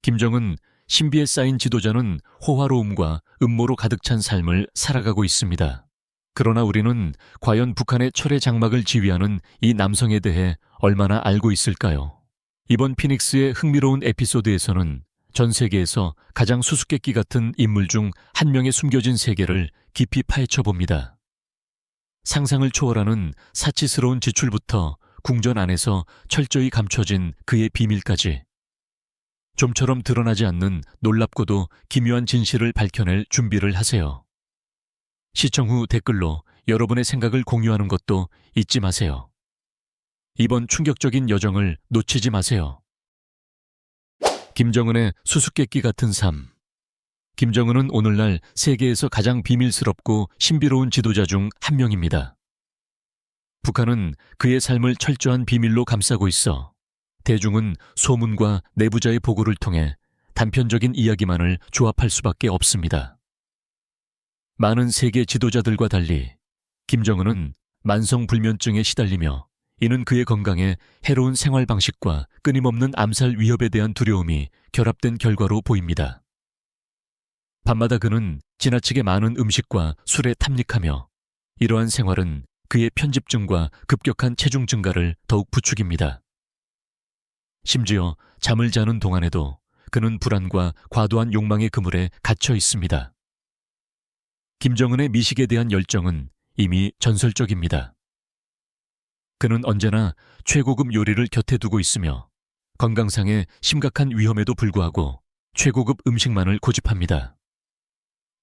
김정은 신비에 쌓인 지도자는 호화로움과 음모로 가득 찬 삶을 살아가고 있습니다. 그러나 우리는 과연 북한의 철의 장막을 지휘하는 이 남성에 대해 얼마나 알고 있을까요? 이번 피닉스의 흥미로운 에피소드에서는 전 세계에서 가장 수수께끼 같은 인물 중 한 명의 숨겨진 세계를 깊이 파헤쳐 봅니다. 상상을 초월하는 사치스러운 지출부터 궁전 안에서 철저히 감춰진 그의 비밀까지, 좀처럼 드러나지 않는 놀랍고도 기묘한 진실을 밝혀낼 준비를 하세요. 시청 후 댓글로 여러분의 생각을 공유하는 것도 잊지 마세요. 이번 충격적인 여정을 놓치지 마세요. 김정은의 수수께끼 같은 삶. 김정은은 오늘날 세계에서 가장 비밀스럽고 신비로운 지도자 중 한 명입니다. 북한은 그의 삶을 철저한 비밀로 감싸고 있어 대중은 소문과 내부자의 보고를 통해 단편적인 이야기만을 조합할 수밖에 없습니다. 많은 세계 지도자들과 달리 김정은은 만성불면증에 시달리며 이는 그의 건강에 해로운 생활 방식과 끊임없는 암살 위협에 대한 두려움이 결합된 결과로 보입니다. 밤마다 그는 지나치게 많은 음식과 술에 탐닉하며 이러한 생활은 그의 편집증과 급격한 체중 증가를 더욱 부추깁니다. 심지어 잠을 자는 동안에도 그는 불안과 과도한 욕망의 그물에 갇혀 있습니다. 김정은의 미식에 대한 열정은 이미 전설적입니다. 그는 언제나 최고급 요리를 곁에 두고 있으며 건강상의 심각한 위험에도 불구하고 최고급 음식만을 고집합니다.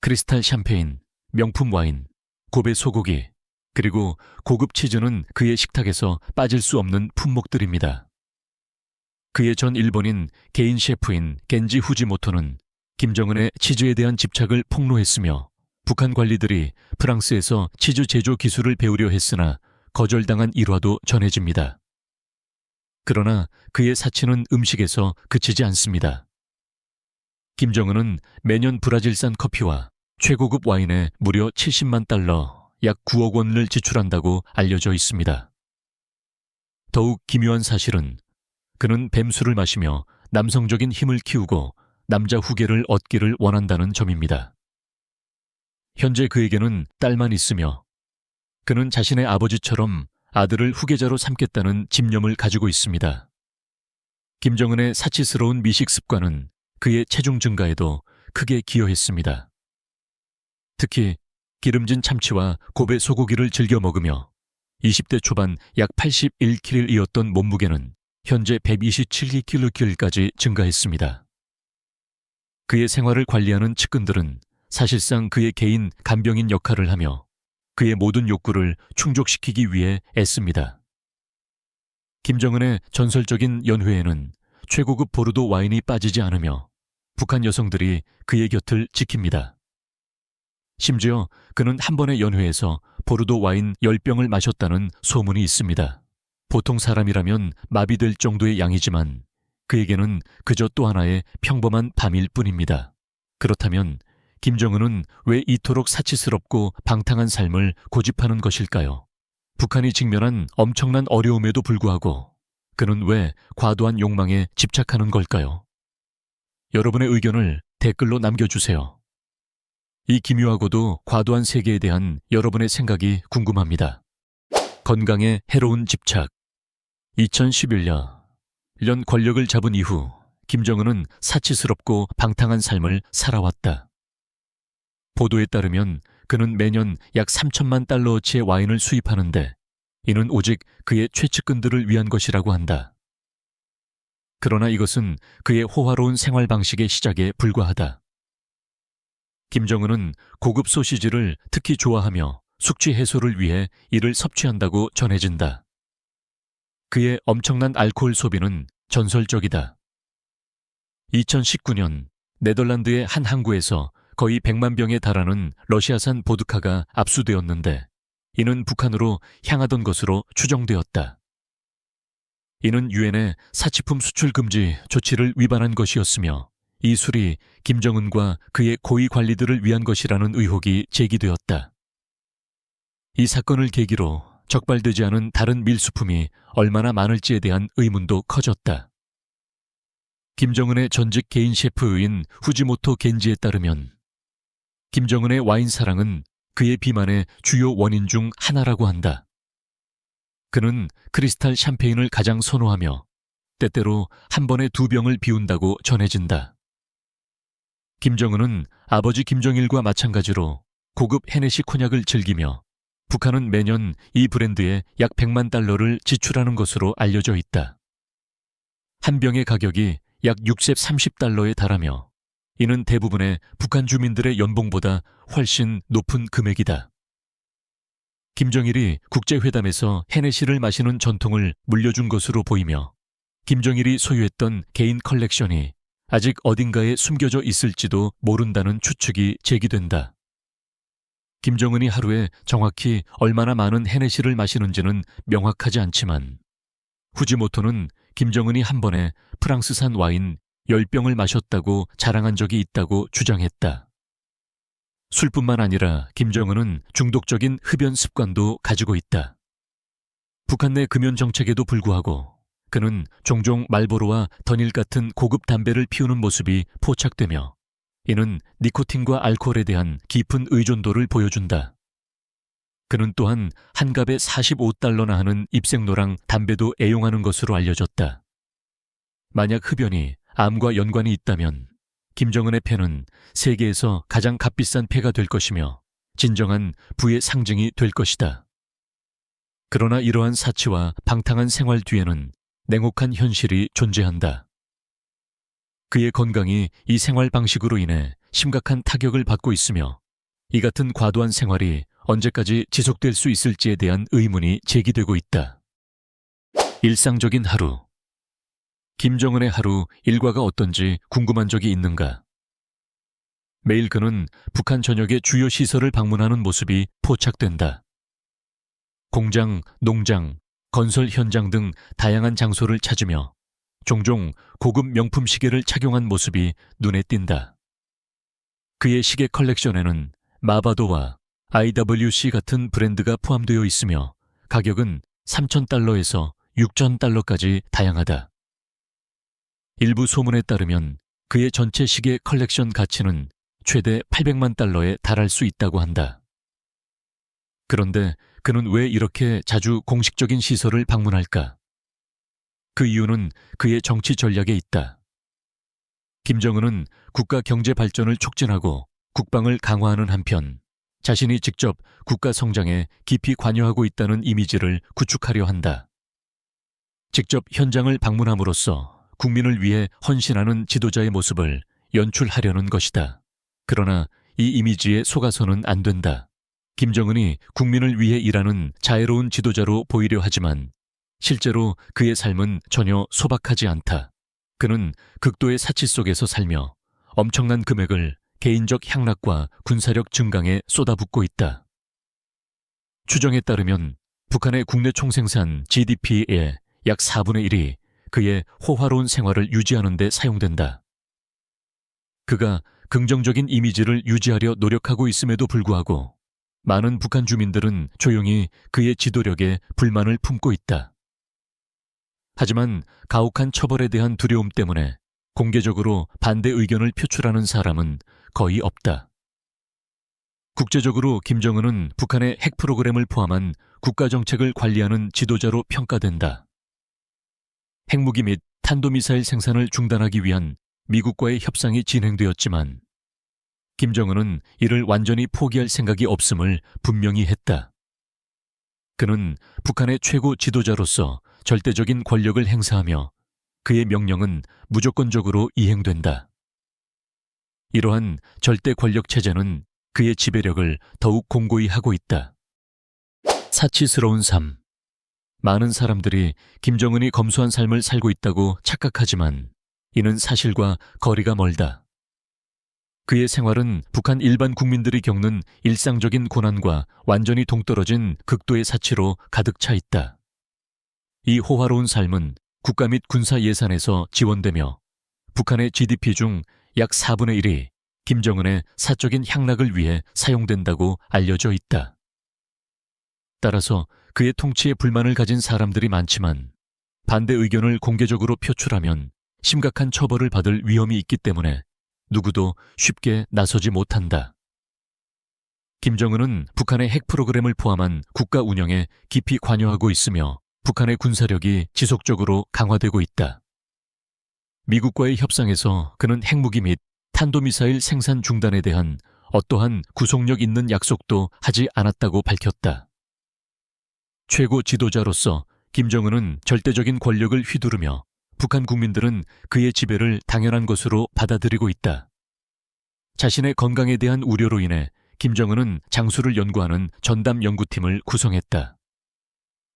크리스탈 샴페인, 명품 와인, 고베 소고기, 그리고 고급 치즈는 그의 식탁에서 빠질 수 없는 품목들입니다. 그의 전 일본인 개인 셰프인 겐지 후지모토는 김정은의 치즈에 대한 집착을 폭로했으며 북한 관리들이 프랑스에서 치즈 제조 기술을 배우려 했으나 거절당한 일화도 전해집니다. 그러나 그의 사치는 음식에서 그치지 않습니다. 김정은은 매년 브라질산 커피와 최고급 와인에 무려 70만 달러, 약 9억 원을 지출한다고 알려져 있습니다. 더욱 기묘한 사실은 그는 뱀술을 마시며 남성적인 힘을 키우고 남자 후계를 얻기를 원한다는 점입니다. 현재 그에게는 딸만 있으며 그는 자신의 아버지처럼 아들을 후계자로 삼겠다는 집념을 가지고 있습니다. 김정은의 사치스러운 미식 습관은 그의 체중 증가에도 크게 기여했습니다. 특히 기름진 참치와 고베 소고기를 즐겨 먹으며 20대 초반 약 81kg이었던 몸무게는 현재 127kg까지 증가했습니다. 그의 생활을 관리하는 측근들은 사실상 그의 개인 간병인 역할을 하며 그의 모든 욕구를 충족시키기 위해 애씁니다. 김정은의 전설적인 연회에는 최고급 보르도 와인이 빠지지 않으며 북한 여성들이 그의 곁을 지킵니다. 심지어 그는 한 번의 연회에서 보르도 와인 10병을 마셨다는 소문이 있습니다. 보통 사람이라면 마비될 정도의 양이지만 그에게는 그저 또 하나의 평범한 밤일 뿐입니다. 그렇다면 김정은은 왜 이토록 사치스럽고 방탕한 삶을 고집하는 것일까요? 북한이 직면한 엄청난 어려움에도 불구하고 그는 왜 과도한 욕망에 집착하는 걸까요? 여러분의 의견을 댓글로 남겨주세요. 이 기묘하고도 과도한 세계에 대한 여러분의 생각이 궁금합니다. 건강에 해로운 집착. 2011년 권력을 잡은 이후 김정은은 사치스럽고 방탕한 삶을 살아왔다. 보도에 따르면 그는 매년 약 3천만 달러어치의 와인을 수입하는데 이는 오직 그의 최측근들을 위한 것이라고 한다. 그러나 이것은 그의 호화로운 생활 방식의 시작에 불과하다. 김정은은 고급 소시지를 특히 좋아하며 숙취 해소를 위해 이를 섭취한다고 전해진다. 그의 엄청난 알코올 소비는 전설적이다. 2019년 네덜란드의 한 항구에서 거의 100만 병에 달하는 러시아산 보드카가 압수되었는데 이는 북한으로 향하던 것으로 추정되었다. 이는 유엔의 사치품 수출 금지 조치를 위반한 것이었으며 이 술이 김정은과 그의 고위 관리들을 위한 것이라는 의혹이 제기되었다. 이 사건을 계기로 적발되지 않은 다른 밀수품이 얼마나 많을지에 대한 의문도 커졌다. 김정은의 전직 개인 셰프인 후지모토 겐지에 따르면 김정은의 와인 사랑은 그의 비만의 주요 원인 중 하나라고 한다. 그는 크리스탈 샴페인을 가장 선호하며 때때로 한 번에 2병을 비운다고 전해진다. 김정은은 아버지 김정일과 마찬가지로 고급 헤네시 코냑을 즐기며 북한은 매년 이 브랜드에 약 100만 달러를 지출하는 것으로 알려져 있다. 한 병의 가격이 약 6셉 30달러에 달하며 이는 대부분의 북한 주민들의 연봉보다 훨씬 높은 금액이다. 김정일이 국제회담에서 헤네시를 마시는 전통을 물려준 것으로 보이며 김정일이 소유했던 개인 컬렉션이 아직 어딘가에 숨겨져 있을지도 모른다는 추측이 제기된다. 김정은이 하루에 정확히 얼마나 많은 헤네시를 마시는지는 명확하지 않지만 후지모토는 김정은이 한 번에 프랑스산 와인 10병을 마셨다고 자랑한 적이 있다고 주장했다. 술뿐만 아니라 김정은은 중독적인 흡연 습관도 가지고 있다. 북한 내 금연 정책에도 불구하고 그는 종종 말보로와 더닐 같은 고급 담배를 피우는 모습이 포착되며 이는 니코틴과 알코올에 대한 깊은 의존도를 보여준다. 그는 또한 한 갑에 45달러나 하는 입생로랑 담배도 애용하는 것으로 알려졌다. 만약 흡연이 암과 연관이 있다면 김정은의 폐는 세계에서 가장 값비싼 폐가 될 것이며 진정한 부의 상징이 될 것이다. 그러나 이러한 사치와 방탕한 생활 뒤에는 냉혹한 현실이 존재한다. 그의 건강이 이 생활 방식으로 인해 심각한 타격을 받고 있으며 이 같은 과도한 생활이 언제까지 지속될 수 있을지에 대한 의문이 제기되고 있다. 일상적인 하루. 김정은의 하루 일과가 어떤지 궁금한 적이 있는가? 매일 그는 북한 전역의 주요 시설을 방문하는 모습이 포착된다. 공장, 농장, 건설 현장 등 다양한 장소를 찾으며 종종 고급 명품 시계를 착용한 모습이 눈에 띈다. 그의 시계 컬렉션에는 마바도와 IWC 같은 브랜드가 포함되어 있으며 가격은 3,000달러에서 6,000달러까지 다양하다. 일부 소문에 따르면 그의 전체 시계 컬렉션 가치는 최대 800만 달러에 달할 수 있다고 한다. 그런데 그는 왜 이렇게 자주 공식적인 시설을 방문할까? 그 이유는 그의 정치 전략에 있다. 김정은은 국가 경제 발전을 촉진하고 국방을 강화하는 한편 자신이 직접 국가 성장에 깊이 관여하고 있다는 이미지를 구축하려 한다. 직접 현장을 방문함으로써 국민을 위해 헌신하는 지도자의 모습을 연출하려는 것이다. 그러나 이 이미지에 속아서는 안 된다. 김정은이 국민을 위해 일하는 자애로운 지도자로 보이려 하지만 실제로 그의 삶은 전혀 소박하지 않다. 그는 극도의 사치 속에서 살며 엄청난 금액을 개인적 향락과 군사력 증강에 쏟아붓고 있다. 추정에 따르면 북한의 국내 총생산 GDP의 약 4분의 1이 그의 호화로운 생활을 유지하는 데 사용된다. 그가 긍정적인 이미지를 유지하려 노력하고 있음에도 불구하고 많은 북한 주민들은 조용히 그의 지도력에 불만을 품고 있다. 하지만 가혹한 처벌에 대한 두려움 때문에 공개적으로 반대 의견을 표출하는 사람은 거의 없다. 국제적으로 김정은은 북한의 핵 프로그램을 포함한 국가 정책을 관리하는 지도자로 평가된다. 핵무기 및 탄도미사일 생산을 중단하기 위한 미국과의 협상이 진행되었지만 김정은은 이를 완전히 포기할 생각이 없음을 분명히 했다. 그는 북한의 최고 지도자로서 절대적인 권력을 행사하며 그의 명령은 무조건적으로 이행된다. 이러한 절대 권력 체제는 그의 지배력을 더욱 공고히 하고 있다. 사치스러운 삶. 많은 사람들이 김정은이 검소한 삶을 살고 있다고 착각하지만 이는 사실과 거리가 멀다. 그의 생활은 북한 일반 국민들이 겪는 일상적인 고난과 완전히 동떨어진 극도의 사치로 가득 차 있다. 이 호화로운 삶은 국가 및 군사 예산에서 지원되며 북한의 GDP 중 약 4분의 1이 김정은의 사적인 향락을 위해 사용된다고 알려져 있다. 따라서 그의 통치에 불만을 가진 사람들이 많지만 반대 의견을 공개적으로 표출하면 심각한 처벌을 받을 위험이 있기 때문에 누구도 쉽게 나서지 못한다. 김정은은 북한의 핵 프로그램을 포함한 국가 운영에 깊이 관여하고 있으며 북한의 군사력이 지속적으로 강화되고 있다. 미국과의 협상에서 그는 핵무기 및 탄도미사일 생산 중단에 대한 어떠한 구속력 있는 약속도 하지 않았다고 밝혔다. 최고 지도자로서 김정은은 절대적인 권력을 휘두르며 북한 국민들은 그의 지배를 당연한 것으로 받아들이고 있다. 자신의 건강에 대한 우려로 인해 김정은은 장수를 연구하는 전담 연구팀을 구성했다.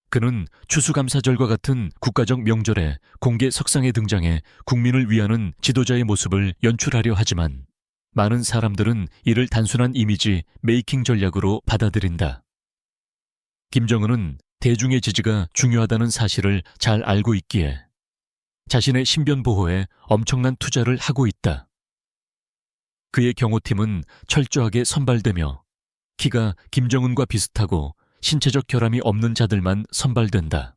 그는 추수감사절과 같은 국가적 명절에 공개 석상에 등장해 국민을 위하는 지도자의 모습을 연출하려 하지만 많은 사람들은 이를 단순한 이미지 메이킹 전략으로 받아들인다. 김정은은 대중의 지지가 중요하다는 사실을 잘 알고 있기에 자신의 신변 보호에 엄청난 투자를 하고 있다. 그의 경호팀은 철저하게 선발되며 키가 김정은과 비슷하고 신체적 결함이 없는 자들만 선발된다.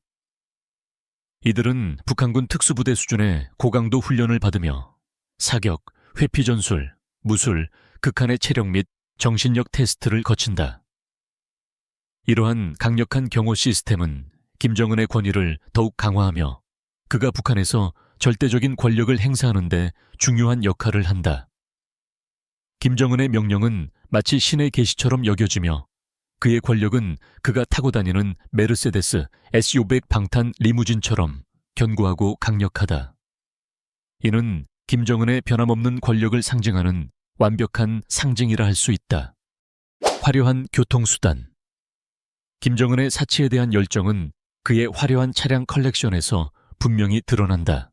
이들은 북한군 특수부대 수준의 고강도 훈련을 받으며 사격, 회피전술, 무술, 극한의 체력 및 정신력 테스트를 거친다. 이러한 강력한 경호 시스템은 김정은의 권위를 더욱 강화하며 그가 북한에서 절대적인 권력을 행사하는 데 중요한 역할을 한다. 김정은의 명령은 마치 신의 계시처럼 여겨지며 그의 권력은 그가 타고 다니는 메르세데스 S500 방탄 리무진처럼 견고하고 강력하다. 이는 김정은의 변함없는 권력을 상징하는 완벽한 상징이라 할 수 있다. 화려한 교통수단. 김정은의 사치에 대한 열정은 그의 화려한 차량 컬렉션에서 분명히 드러난다.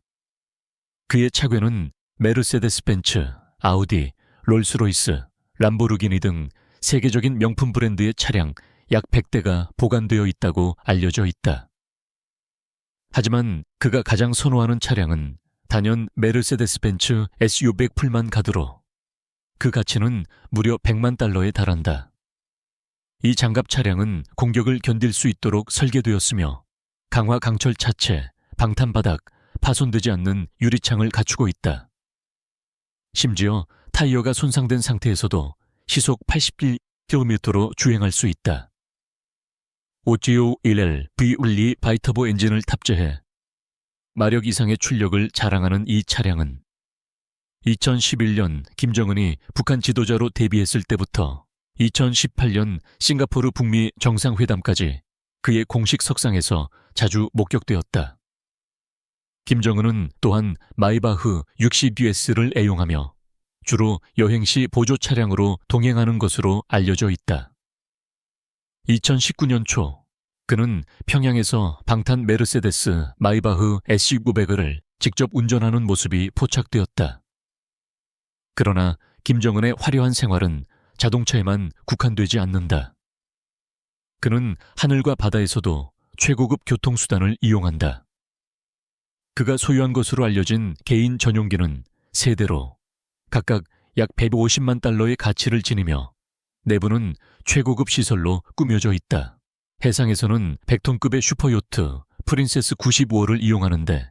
그의 차궤는 메르세데스 벤츠, 아우디, 롤스로이스, 람보르기니 등 세계적인 명품 브랜드의 차량 약 100대가 보관되어 있다고 알려져 있다. 하지만 그가 가장 선호하는 차량은 단연 메르세데스 벤츠 SU100 풀만 가드로 그 가치는 무려 100만 달러에 달한다. 이 장갑 차량은 공격을 견딜 수 있도록 설계되었으며 강화 강철 차체, 방탄 바닥, 파손되지 않는 유리창을 갖추고 있다. 심지어 타이어가 손상된 상태에서도 시속 80km로 주행할 수 있다. 오지오 1L V-울리 바이터보 엔진을 탑재해 마력 이상의 출력을 자랑하는 이 차량은 2011년 김정은이 북한 지도자로 데뷔했을 때부터 2018년 싱가포르 북미 정상회담까지 그의 공식 석상에서 자주 목격되었다. 김정은은 또한 마이바흐 60DS를 애용하며 주로 여행시 보조 차량으로 동행하는 것으로 알려져 있다. 2019년 초 그는 평양에서 방탄 메르세데스 마이바흐 SC900을 직접 운전하는 모습이 포착되었다. 그러나 김정은의 화려한 생활은 자동차에만 국한되지 않는다. 그는 하늘과 바다에서도 최고급 교통수단을 이용한다. 그가 소유한 것으로 알려진 개인 전용기는 3대로 각각 약 150만 달러의 가치를 지니며 내부는 최고급 시설로 꾸며져 있다. 해상에서는 100톤급의 슈퍼요트 프린세스 95를 이용하는데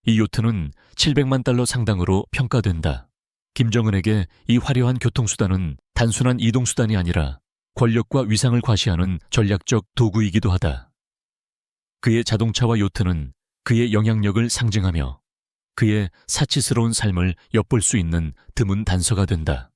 이 요트는 700만 달러 상당으로 평가된다. 김정은에게 이 화려한 교통수단은 단순한 이동수단이 아니라 권력과 위상을 과시하는 전략적 도구이기도 하다. 그의 자동차와 요트는 그의 영향력을 상징하며 그의 사치스러운 삶을 엿볼 수 있는 드문 단서가 된다.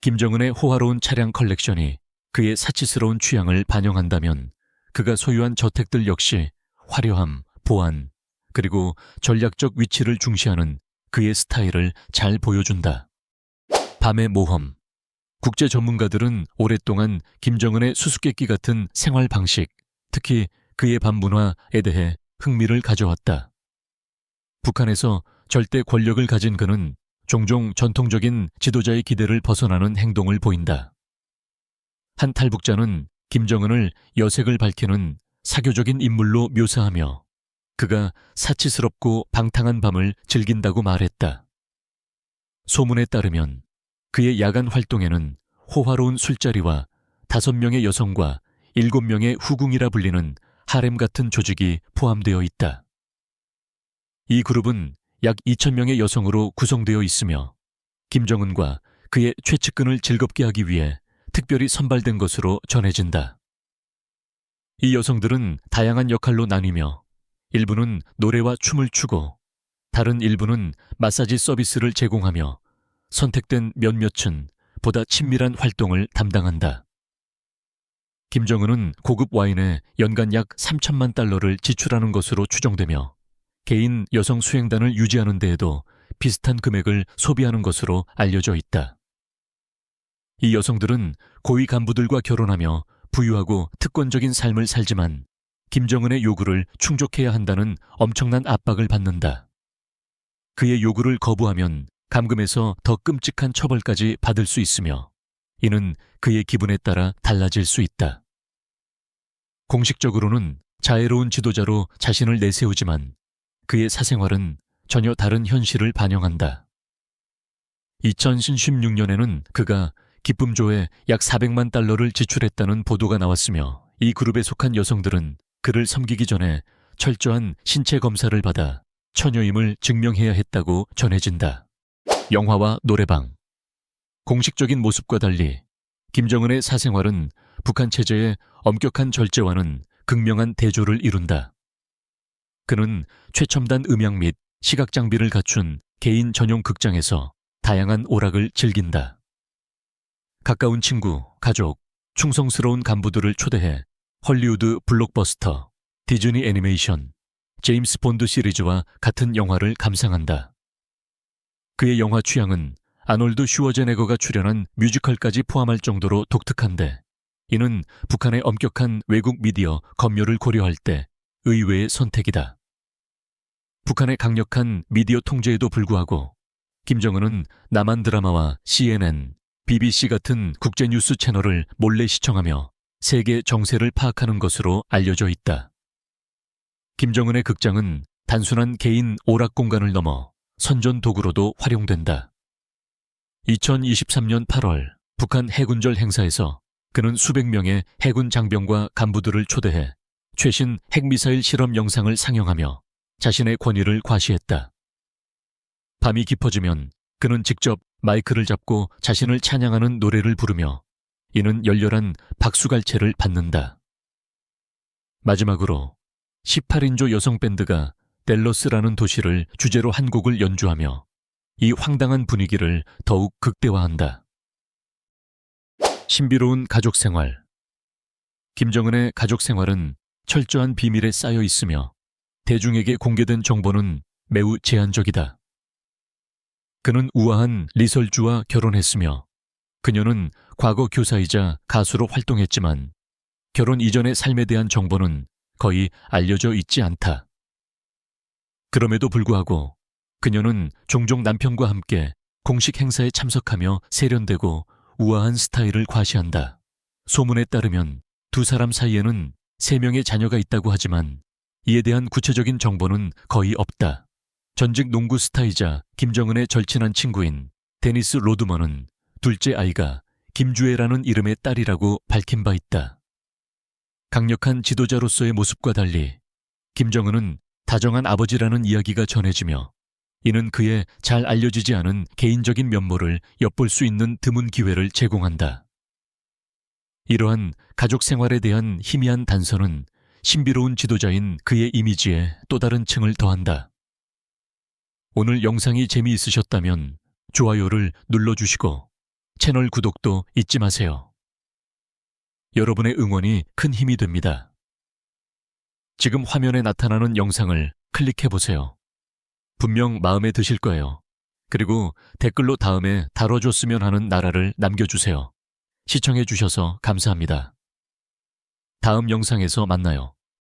김정은의 호화로운 차량 컬렉션이 그의 사치스러운 취향을 반영한다면 그가 소유한 저택들 역시 화려함, 보안, 그리고 전략적 위치를 중시하는 그의 스타일을 잘 보여준다. 밤의 모험. 국제 전문가들은 오랫동안 김정은의 수수께끼 같은 생활 방식, 특히 그의 밤 문화에 대해 흥미를 가져왔다. 북한에서 절대 권력을 가진 그는 종종 전통적인 지도자의 기대를 벗어나는 행동을 보인다. 한 탈북자는 김정은을 여색을 밝히는 사교적인 인물로 묘사하며 그가 사치스럽고 방탕한 밤을 즐긴다고 말했다. 소문에 따르면 그의 야간 활동에는 호화로운 술자리와 5명의 여성과 7명의 후궁이라 불리는 하렘 같은 조직이 포함되어 있다. 이 그룹은 약 2,000명의 여성으로 구성되어 있으며 김정은과 그의 최측근을 즐겁게 하기 위해 특별히 선발된 것으로 전해진다. 이 여성들은 다양한 역할로 나뉘며 일부는 노래와 춤을 추고 다른 일부는 마사지 서비스를 제공하며 선택된 몇몇은 보다 친밀한 활동을 담당한다. 김정은은 고급 와인에 연간 약 3천만 달러를 지출하는 것으로 추정되며 개인 여성 수행단을 유지하는 데에도 비슷한 금액을 소비하는 것으로 알려져 있다. 이 여성들은 고위 간부들과 결혼하며 부유하고 특권적인 삶을 살지만 김정은의 요구를 충족해야 한다는 엄청난 압박을 받는다. 그의 요구를 거부하면 감금에서 더 끔찍한 처벌까지 받을 수 있으며 이는 그의 기분에 따라 달라질 수 있다. 공식적으로는 자애로운 지도자로 자신을 내세우지만 그의 사생활은 전혀 다른 현실을 반영한다. 2016년에는 그가 기쁨조에 약 400만 달러를 지출했다는 보도가 나왔으며 이 그룹에 속한 여성들은 그를 섬기기 전에 철저한 신체 검사를 받아 처녀임을 증명해야 했다고 전해진다. 영화와 노래방. 공식적인 모습과 달리 김정은의 사생활은 북한 체제의 엄격한 절제와는 극명한 대조를 이룬다. 그는 최첨단 음향 및 시각 장비를 갖춘 개인 전용 극장에서 다양한 오락을 즐긴다. 가까운 친구, 가족, 충성스러운 간부들을 초대해 헐리우드 블록버스터, 디즈니 애니메이션, 제임스 본드 시리즈와 같은 영화를 감상한다. 그의 영화 취향은 아놀드 슈워제네거가 출연한 뮤지컬까지 포함할 정도로 독특한데 이는 북한의 엄격한 외국 미디어 검열을 고려할 때 의외의 선택이다. 북한의 강력한 미디어 통제에도 불구하고 김정은은 남한 드라마와 CNN, BBC 같은 국제뉴스 채널을 몰래 시청하며 세계 정세를 파악하는 것으로 알려져 있다. 김정은의 극장은 단순한 개인 오락 공간을 넘어 선전 도구로도 활용된다. 2023년 8월 북한 해군절 행사에서 그는 수백 명의 해군 장병과 간부들을 초대해 최신 핵미사일 실험 영상을 상영하며 자신의 권위를 과시했다. 밤이 깊어지면 그는 직접 마이크를 잡고 자신을 찬양하는 노래를 부르며 이는 열렬한 박수갈채를 받는다. 마지막으로 18인조 여성 밴드가 댈러스라는 도시를 주제로 한 곡을 연주하며 이 황당한 분위기를 더욱 극대화한다. 신비로운 가족 생활. 김정은의 가족 생활은 철저한 비밀에 쌓여 있으며 대중에게 공개된 정보는 매우 제한적이다. 그는 우아한 리설주와 결혼했으며 그녀는 과거 교사이자 가수로 활동했지만 결혼 이전의 삶에 대한 정보는 거의 알려져 있지 않다. 그럼에도 불구하고 그녀는 종종 남편과 함께 공식 행사에 참석하며 세련되고 우아한 스타일을 과시한다. 소문에 따르면 두 사람 사이에는 3명의 자녀가 있다고 하지만 이에 대한 구체적인 정보는 거의 없다. 전직 농구 스타이자 김정은의 절친한 친구인 데니스 로드먼은 둘째 아이가 김주애라는 이름의 딸이라고 밝힌 바 있다. 강력한 지도자로서의 모습과 달리 김정은은 다정한 아버지라는 이야기가 전해지며 이는 그의 잘 알려지지 않은 개인적인 면모를 엿볼 수 있는 드문 기회를 제공한다. 이러한 가족 생활에 대한 희미한 단서는 신비로운 지도자인 그의 이미지에 또 다른 층을 더한다. 오늘 영상이 재미있으셨다면 좋아요를 눌러주시고 채널 구독도 잊지 마세요. 여러분의 응원이 큰 힘이 됩니다. 지금 화면에 나타나는 영상을 클릭해보세요. 분명 마음에 드실 거예요. 그리고 댓글로 다음에 다뤄줬으면 하는 나라를 남겨주세요. 시청해주셔서 감사합니다. 다음 영상에서 만나요.